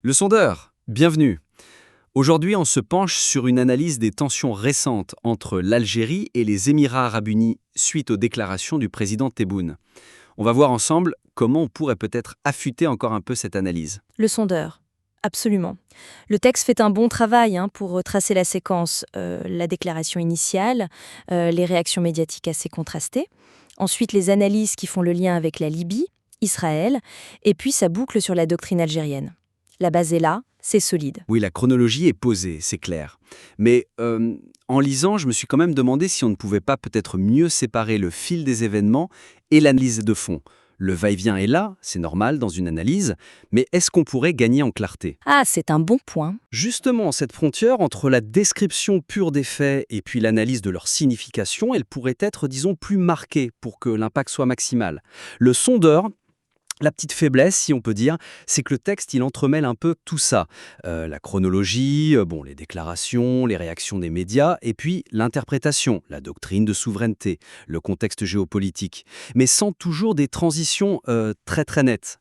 Le sondeur, bienvenue. Aujourd'hui, on se penche sur une analyse des tensions récentes entre l'Algérie et les Émirats arabes unis suite aux déclarations du président Tebboune. On va voir ensemble comment on pourrait peut-être affûter encore un peu cette analyse. Le sondeur, absolument. Le texte fait un bon travail pour retracer la séquence, la déclaration initiale, les réactions médiatiques assez contrastées, ensuite les analyses qui font le lien avec la Libye, Israël, et puis ça boucle sur la doctrine algérienne. La base est là, c'est solide. Oui, la chronologie est posée, c'est clair. Mais en lisant, je me suis quand même demandé si on ne pouvait pas peut-être mieux séparer le fil des événements et l'analyse de fond. Le va-et-vient est là, c'est normal dans une analyse, mais est-ce qu'on pourrait gagner en clarté? Ah, c'est un bon point. Justement, cette frontière entre la description pure des faits et puis l'analyse de leur signification, elle pourrait être, disons, plus marquée pour que l'impact soit maximal. Le sondeur, la petite faiblesse, si on peut dire, c'est que le texte, il entremêle un peu tout ça. La chronologie, les déclarations, les réactions des médias, et puis l'interprétation, la doctrine de souveraineté, le contexte géopolitique, mais sans toujours des transitions très très nettes.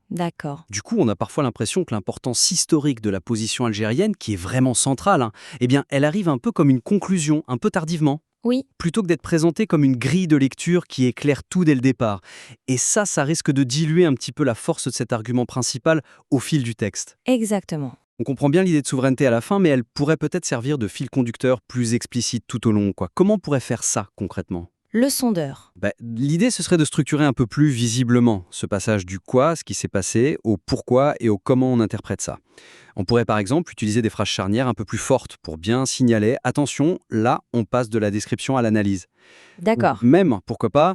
D'accord. Du coup, on a parfois l'impression que l'importance historique de la position algérienne, qui est vraiment centrale, eh bien, elle arrive un peu comme une conclusion, un peu tardivement, Oui, plutôt que d'être présentée comme une grille de lecture qui éclaire tout dès le départ. Et ça risque de diluer un petit peu la force de cet argument principal au fil du texte. exactement. On comprend bien l'idée de souveraineté à la fin, mais elle pourrait peut-être servir de fil conducteur plus explicite tout au long, quoi. Comment on pourrait faire ça concrètement? Le sondeur. L'idée, ce serait de structurer un peu plus visiblement ce passage du quoi, ce qui s'est passé, au pourquoi et au comment on interprète ça. On pourrait par exemple utiliser des phrases charnières un peu plus fortes pour bien signaler, attention, là, on passe de la description à l'analyse. Ou D'accord. même, pourquoi pas,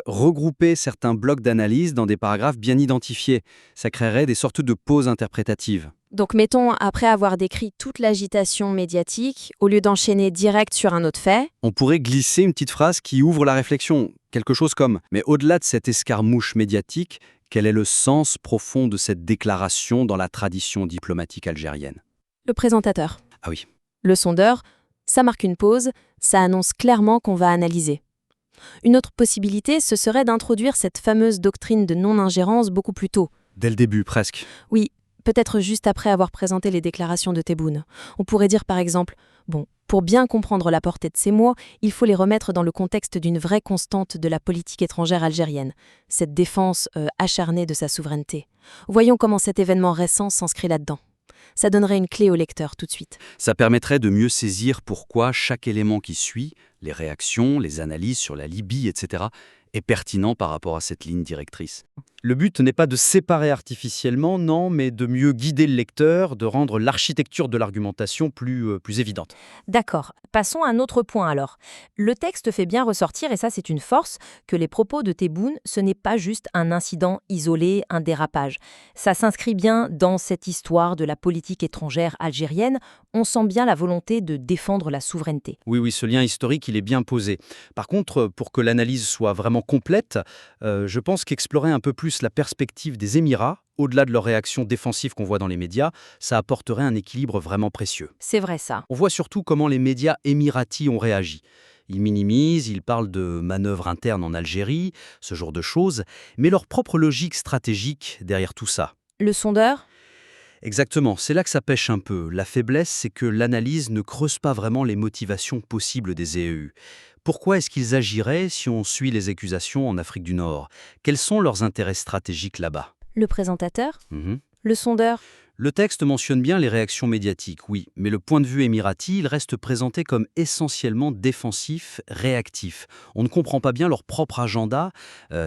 regrouper certains blocs d'analyse dans des paragraphes bien identifiés. Ça créerait des sortes de pauses interprétatives. Donc mettons, après avoir décrit toute l'agitation médiatique, au lieu d'enchaîner direct sur un autre fait, On pourrait glisser une petite phrase qui ouvre la réflexion, quelque chose comme « Mais au-delà de cette escarmouche médiatique, quel est le sens profond de cette déclaration dans la tradition diplomatique algérienne ?» le présentateur. Ah oui. Le sondeur, ça marque une pause, ça annonce clairement qu'on va analyser. Une autre possibilité, ce serait d'introduire cette fameuse doctrine de non-ingérence beaucoup plus tôt. Dès le début, presque. Oui, peut-être juste après avoir présenté les déclarations de Tebboune. On pourrait dire par exemple, pour bien comprendre la portée de ces mots, il faut les remettre dans le contexte d'une vraie constante de la politique étrangère algérienne, cette défense acharnée de sa souveraineté. Voyons comment cet événement récent s'inscrit là-dedans. Ça donnerait une clé au lecteur tout de suite. Ça permettrait de mieux saisir pourquoi chaque élément qui suit, les réactions, les analyses sur la Libye, etc., est pertinent par rapport à cette ligne directrice. Le but n'est pas de séparer artificiellement, non, mais de mieux guider le lecteur, de rendre l'architecture de l'argumentation plus évidente. D'accord. Passons à un autre point alors. Le texte fait bien ressortir, et ça c'est une force, que les propos de Tebboune, ce n'est pas juste un incident isolé, un dérapage. Ça s'inscrit bien dans cette histoire de la politique étrangère algérienne. On sent bien la volonté de défendre la souveraineté. Oui, ce lien historique, il est bien posé. Par contre, pour que l'analyse soit vraiment complète, je pense qu'explorer un peu plus la perspective des Émirats, au-delà de leurs réactions défensives qu'on voit dans les médias, ça apporterait un équilibre vraiment précieux. C'est vrai ça. On voit surtout comment les médias émiratis ont réagi. Ils minimisent, ils parlent de manœuvres internes en Algérie, ce genre de choses, mais leur propre logique stratégique derrière tout ça. Le sondeur? Exactement, c'est là que ça pêche un peu. La faiblesse, c'est que l'analyse ne creuse pas vraiment les motivations possibles des EEU. Pourquoi est-ce qu'ils agiraient si on suit les accusations en Afrique du Nord? Quels sont leurs intérêts stratégiques là-bas? Le présentateur? Mhm. Le sondeur? Le texte mentionne bien les réactions médiatiques, oui, mais le point de vue émirati, il reste présenté comme essentiellement défensif, réactif. On ne comprend pas bien leur propre agenda,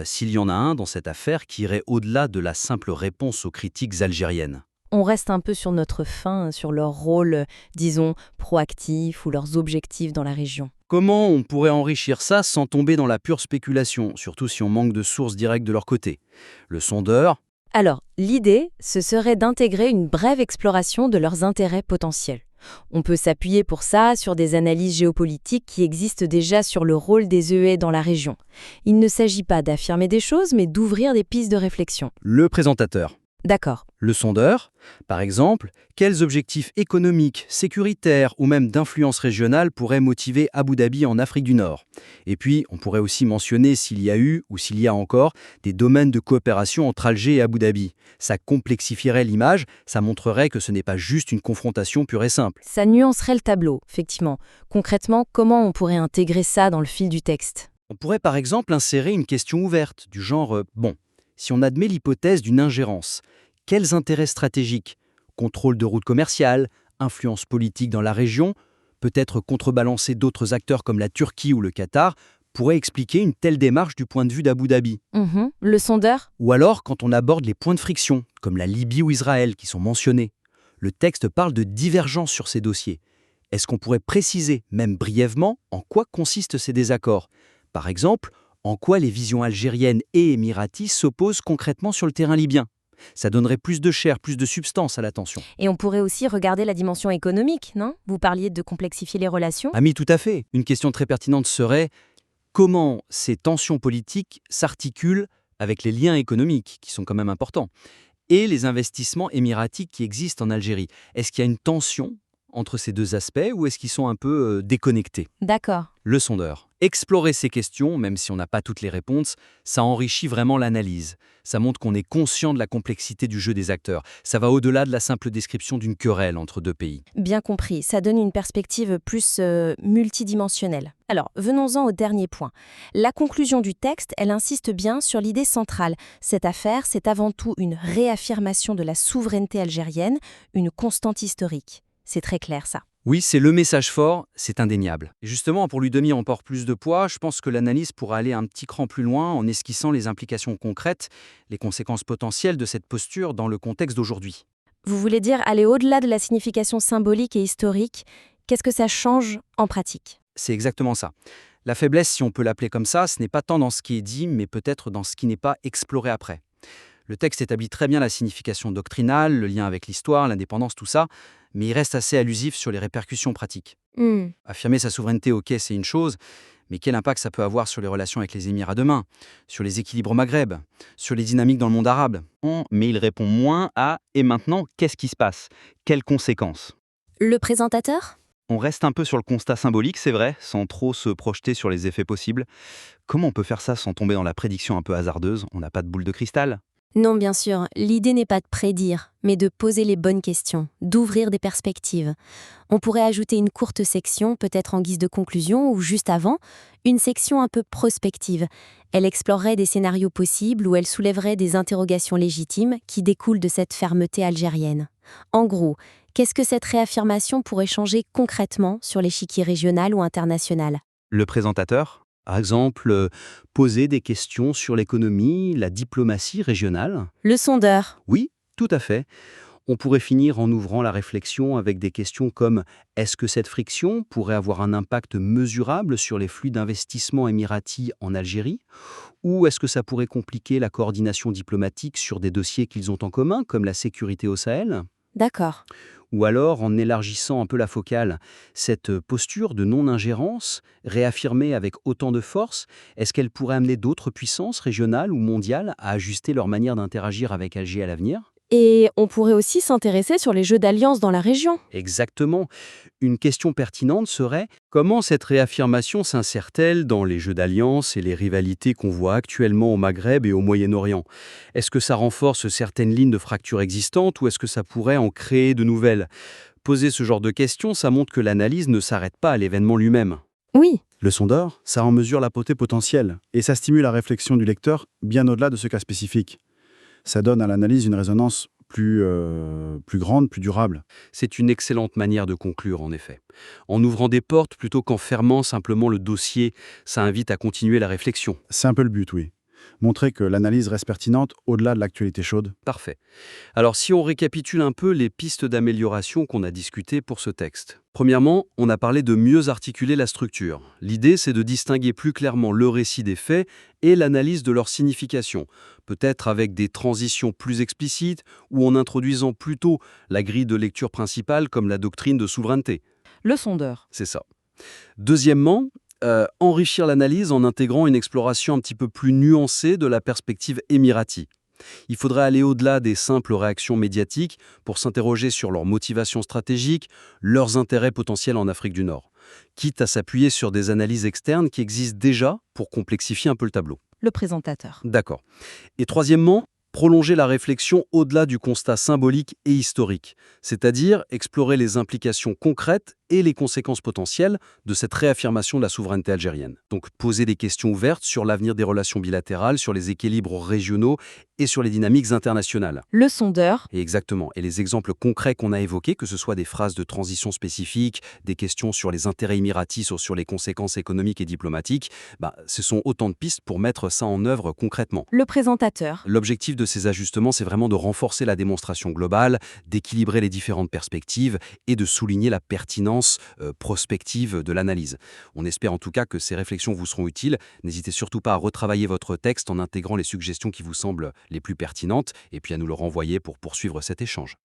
s'il y en a un dans cette affaire qui irait au-delà de la simple réponse aux critiques algériennes. On reste un peu sur notre fin, sur leur rôle, disons, proactif ou leurs objectifs dans la région. Comment on pourrait enrichir ça sans tomber dans la pure spéculation, surtout si on manque de sources directes de leur côté? Le sondeur, Alors, l'idée, ce serait d'intégrer une brève exploration de leurs intérêts potentiels. On peut s'appuyer pour ça sur des analyses géopolitiques qui existent déjà sur le rôle des EE dans la région. Il ne s'agit pas d'affirmer des choses, mais d'ouvrir des pistes de réflexion. le présentateur. D'accord. Le sondeur, par exemple, quels objectifs économiques, sécuritaires ou même d'influence régionale pourraient motiver Abu Dhabi en Afrique du Nord? Et puis, on pourrait aussi mentionner s'il y a eu ou s'il y a encore des domaines de coopération entre Alger et Abu Dhabi. Ça complexifierait l'image, ça montrerait que ce n'est pas juste une confrontation pure et simple. Ça nuancerait le tableau, effectivement. Concrètement, comment on pourrait intégrer ça dans le fil du texte? On pourrait par exemple insérer une question ouverte, du genre bon, si on admet l'hypothèse d'une ingérence, quels intérêts stratégiques, contrôle de routes commerciales, influence politique dans la région, peut-être contrebalancer d'autres acteurs comme la Turquie ou le Qatar, pourraient expliquer une telle démarche du point de vue d'Abu Dhabi? Le sondeur? Ou alors quand on aborde les points de friction, comme la Libye ou Israël qui sont mentionnés. Le texte parle de divergence sur ces dossiers. Est-ce qu'on pourrait préciser, même brièvement, en quoi consistent ces désaccords? Par exemple, en quoi les visions algériennes et émiraties s'opposent concrètement sur le terrain libyen? Ça donnerait plus de chair, plus de substance à la tension. Et on pourrait aussi regarder la dimension économique, non? Vous parliez de complexifier les relations. Ami, tout à fait. Une question très pertinente serait comment ces tensions politiques s'articulent avec les liens économiques, qui sont quand même importants, et les investissements émiratiques qui existent en Algérie. Est-ce qu'il y a une tension entre ces deux aspects ou est-ce qu'ils sont un peu déconnectés? D'accord. Le sondeur. Explorer ces questions, même si on n'a pas toutes les réponses, ça enrichit vraiment l'analyse. Ça montre qu'on est conscient de la complexité du jeu des acteurs. Ça va au-delà de la simple description d'une querelle entre deux pays. Bien compris, ça donne une perspective plus multidimensionnelle. Alors, venons-en au dernier point. La conclusion du texte, elle insiste bien sur l'idée centrale. Cette affaire, c'est avant tout une réaffirmation de la souveraineté algérienne, une constante historique. C'est très clair, ça. Oui, c'est le message fort, c'est indéniable. Et justement, pour lui donner encore plus de poids, je pense que l'analyse pourra aller un petit cran plus loin en esquissant les implications concrètes, les conséquences potentielles de cette posture dans le contexte d'aujourd'hui. Vous voulez dire aller au-delà de la signification symbolique et historique? Qu'est-ce que ça change en pratique? C'est exactement ça. La faiblesse, si on peut l'appeler comme ça, ce n'est pas tant dans ce qui est dit, mais peut-être dans ce qui n'est pas exploré après. Le texte établit très bien la signification doctrinale, le lien avec l'histoire, l'indépendance, tout ça, mais il reste assez allusif sur les répercussions pratiques. Affirmer sa souveraineté, ok, c'est une chose, mais quel impact ça peut avoir sur les relations avec les Émirats demain, sur les équilibres au Maghreb, sur les dynamiques dans le monde arabe? Mais il répond moins à « et maintenant, qu'est-ce qui se passe? Quelles conséquences ?» Le présentateur? On reste un peu sur le constat symbolique, c'est vrai, sans trop se projeter sur les effets possibles. Comment on peut faire ça sans tomber dans la prédiction un peu hasardeuse? On n'a pas de boule de cristal. Non, bien sûr, l'idée n'est pas de prédire, mais de poser les bonnes questions, d'ouvrir des perspectives. On pourrait ajouter une courte section, peut-être en guise de conclusion ou juste avant, une section un peu prospective. Elle explorerait des scénarios possibles ou elle soulèverait des interrogations légitimes qui découlent de cette fermeté algérienne. En gros, qu'est-ce que cette réaffirmation pourrait changer concrètement sur l'échiquier régional ou international? Le présentateur, par exemple, poser des questions sur l'économie, la diplomatie régionale. Le sondeur? Oui, tout à fait. On pourrait finir en ouvrant la réflexion avec des questions comme est-ce que cette friction pourrait avoir un impact mesurable sur les flux d'investissement émiratis en Algérie? Ou est-ce que ça pourrait compliquer la coordination diplomatique sur des dossiers qu'ils ont en commun, comme la sécurité au Sahel? D'accord. Ou alors, en élargissant un peu la focale, cette posture de non-ingérence, réaffirmée avec autant de force, est-ce qu'elle pourrait amener d'autres puissances régionales ou mondiales à ajuster leur manière d'interagir avec Alger à l'avenir? Et on pourrait aussi s'intéresser sur les jeux d'alliance dans la région. Exactement. Une question pertinente serait comment cette réaffirmation s'insère-t-elle dans les jeux d'alliance et les rivalités qu'on voit actuellement au Maghreb et au Moyen-Orient? Est-ce que ça renforce certaines lignes de fracture existantes ou est-ce que ça pourrait en créer de nouvelles? Poser ce genre de questions, ça montre que l'analyse ne s'arrête pas à l'événement lui-même. Oui. Le sondeur, ça en mesure la portée potentielle et ça stimule la réflexion du lecteur bien au-delà de ce cas spécifique. Ça donne à l'analyse une résonance plus grande, plus durable. C'est une excellente manière de conclure, en effet. En ouvrant des portes plutôt qu'en fermant simplement le dossier, ça invite à continuer la réflexion. C'est un peu le but, oui. Montrer que l'analyse reste pertinente au-delà de l'actualité chaude. Parfait. Alors si on récapitule un peu les pistes d'amélioration qu'on a discutées pour ce texte. Premièrement, on a parlé de mieux articuler la structure. L'idée, c'est de distinguer plus clairement le récit des faits et l'analyse de leur signification, peut-être avec des transitions plus explicites ou en introduisant plutôt la grille de lecture principale comme la doctrine de souveraineté. Le sondeur. C'est ça. Deuxièmement, enrichir l'analyse en intégrant une exploration un petit peu plus nuancée de la perspective émiratie. Il faudrait aller au-delà des simples réactions médiatiques pour s'interroger sur leurs motivations stratégiques, leurs intérêts potentiels en Afrique du Nord, quitte à s'appuyer sur des analyses externes qui existent déjà pour complexifier un peu le tableau. Le présentateur. D'accord. Et troisièmement, prolonger la réflexion au-delà du constat symbolique et historique, c'est-à-dire explorer les implications concrètes et les conséquences potentielles de cette réaffirmation de la souveraineté algérienne. Donc poser des questions ouvertes sur l'avenir des relations bilatérales, sur les équilibres régionaux et sur les dynamiques internationales. Le sondeur. Et exactement. Et les exemples concrets qu'on a évoqués, que ce soit des phrases de transition spécifiques, des questions sur les intérêts émiratis ou sur les conséquences économiques et diplomatiques, ce sont autant de pistes pour mettre ça en œuvre concrètement. Le présentateur. L'objectif de ces ajustements, c'est vraiment de renforcer la démonstration globale, d'équilibrer les différentes perspectives et de souligner la pertinence prospective de l'analyse. On espère en tout cas que ces réflexions vous seront utiles. N'hésitez surtout pas à retravailler votre texte en intégrant les suggestions qui vous semblent les plus pertinentes et puis à nous le renvoyer pour poursuivre cet échange.